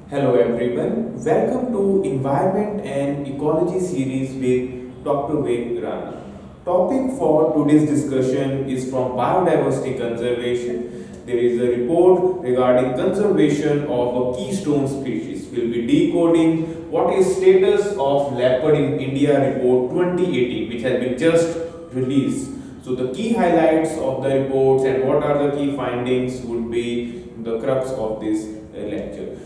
Hello everyone, welcome to Environment and Ecology series with Dr. Ved Rana. Topic for today's discussion is from biodiversity conservation. There is a report regarding conservation of a keystone species. We'll be decoding what is status of leopard in India report 2018 which has been just released. So the key highlights of the reports and what are the key findings would be the crux of this lecture.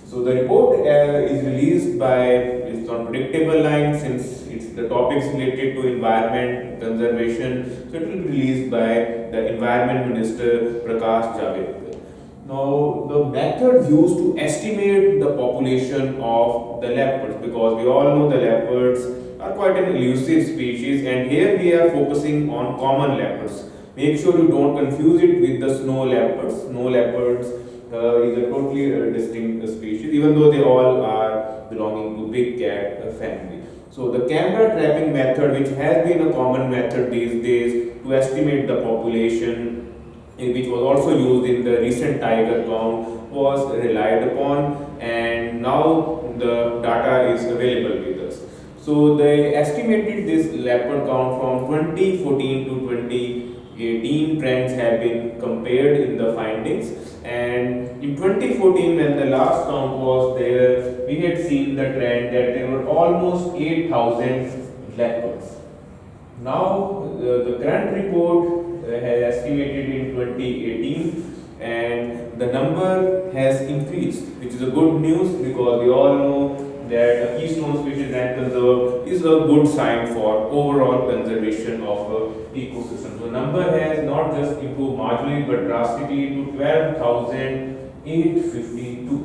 So the report is released by it's on predictable lines since it's the topics related to environment conservation. So it will be released by the Environment Minister Prakash Javadekar. Now the method used to estimate the population of the leopards, because we all know the leopards are quite an elusive species, and here we are focusing on common leopards. Make sure you don't confuse it with the snow leopards. Snow leopards is a totally distinct species, even though they all are belonging to big cat family. So the camera trapping method, which has been a common method these days to estimate the population, which was also used in the recent tiger count, was relied upon, and now the data is available with us. So they estimated this leopard count from 2014 to 2018. Trends have been compared in the findings, and in 2014 when the last count was there, we had seen the trend that there were almost 8,000 leopards. Now the current report has estimated in 2018, and the number has increased, which is a good news because we all know that a keystone species and conserved is a good sign for overall conservation of a ecosystem. So number has not just improved marginally but drastically to 12,852,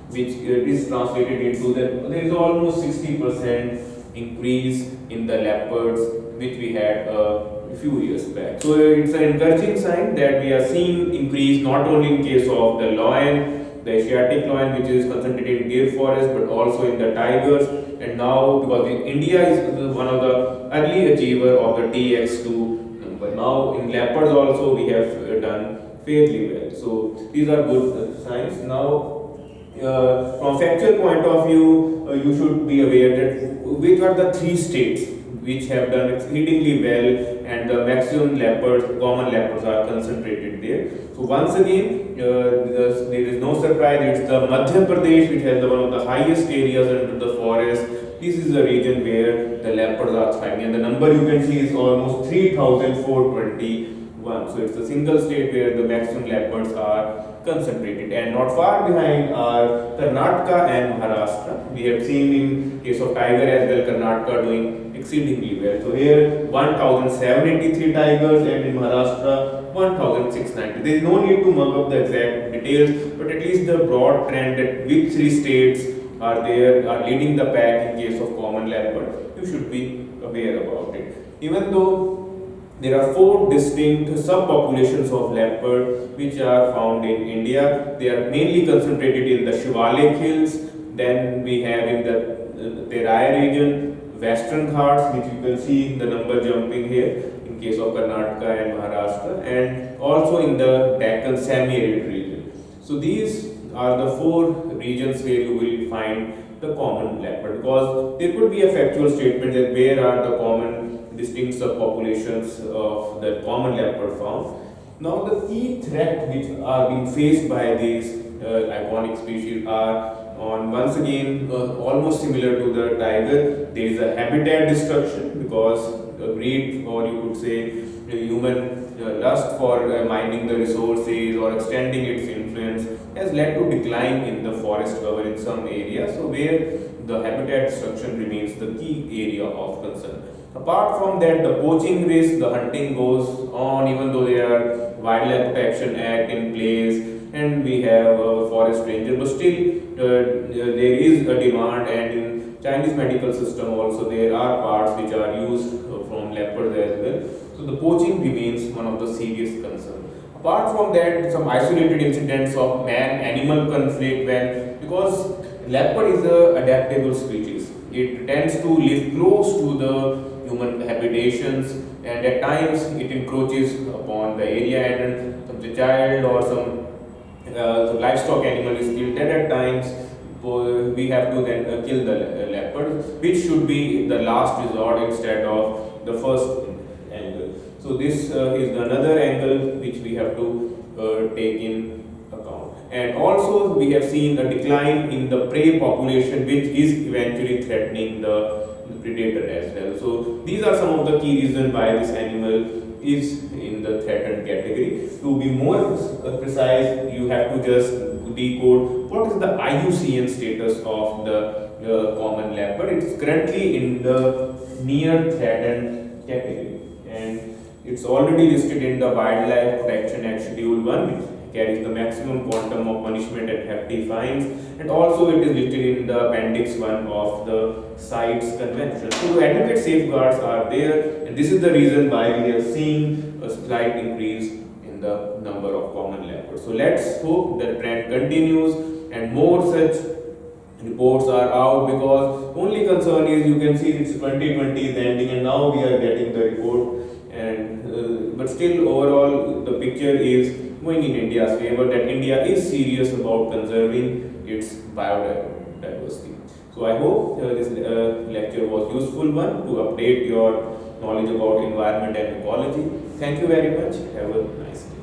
which is translated into that there is almost 60% increase in the leopards which we had a few years back. So it's an encouraging sign that we are seeing increase not only in case of the lion, the Asiatic lion, which is concentrated in Gir forest, but also in the tigers. And now, because India is one of the early achiever of the TX2 number, now in leopards also we have done fairly well. So these are good signs. Now, from factual point of view, you should be aware that which are the three states which have done exceedingly well, and the maximum leopards, common leopards, are concentrated there. So once again, there is no surprise. It's the Madhya Pradesh which has one of the highest areas under the forest. This is the region where the leopards are thriving, and the number you can see is almost 3,421. So it's a single state where the maximum leopards are concentrated, and not far behind are Karnataka and Maharashtra. We have seen in case of tiger as well, Karnataka doing exceedingly well. So here 1,783 tigers, and in Maharashtra 1,690. There is no need to mug up the exact details, but at least the broad trend that which three states are there are leading the pack in case of common leopard, you should be aware about it. Even though there are four distinct subpopulations of leopard which are found in India. They are mainly concentrated in the Shivalik hills. Then we have in the Terai region, Western Ghats, which you can see the number jumping here in case of Karnataka and Maharashtra, and also in the Deccan semi-arid region. So these are the four regions where you will find the common leopard, because there could be a factual statement that where are the common distinct subpopulations of the common leopard found. Now the key threat which are being faced by these iconic species are on once again almost similar to the tiger. There is a habitat destruction because greed, or you could say human lust for mining the resources or extending its influence has led to decline in the forest cover in some areas. So where the habitat destruction remains the key area of concern. Apart from that, the poaching risk, the hunting goes on, even though there are Wildlife Protection Act in place and we have a forest ranger, but still there is a demand, and in Chinese medical system also there are parts which are used from leopards as well. So the poaching remains one of the serious concerns. Apart from that, some isolated incidents of man-animal conflict, when because leopard is a adaptable species, it tends to live close to the human habitations, and at times it encroaches upon the area, and some child or some livestock animal is killed, and at times we have to then kill the leopard, which should be the last resort instead of the first angle. So this is another angle which we have to take in account. And also we have seen a decline in the prey population, which is eventually threatening the predator as well. So these are some of the key reasons why this animal is in the threatened category. To be more precise, you have to just decode what is the IUCN status of the common leopard. It's currently in the near threatened category, and it's already listed in the Wildlife Protection Act Schedule 1, which carries the maximum quantum of punishment and hefty fines, and also it is listed in the Appendix 1 of the CITES Convention. So adequate safeguards are there, and this is the reason why we are seeing a slight increase in the number of common leopards. So let's hope the trend continues and more such reports are out, because only concern is, you can see it's 2020 is ending and now we are getting the report, and but still overall the picture is going in India's favor, that India is serious about conserving its biodiversity. So I hope this lecture was useful one to update your knowledge about environment and ecology. Thank you very much. Have a nice day.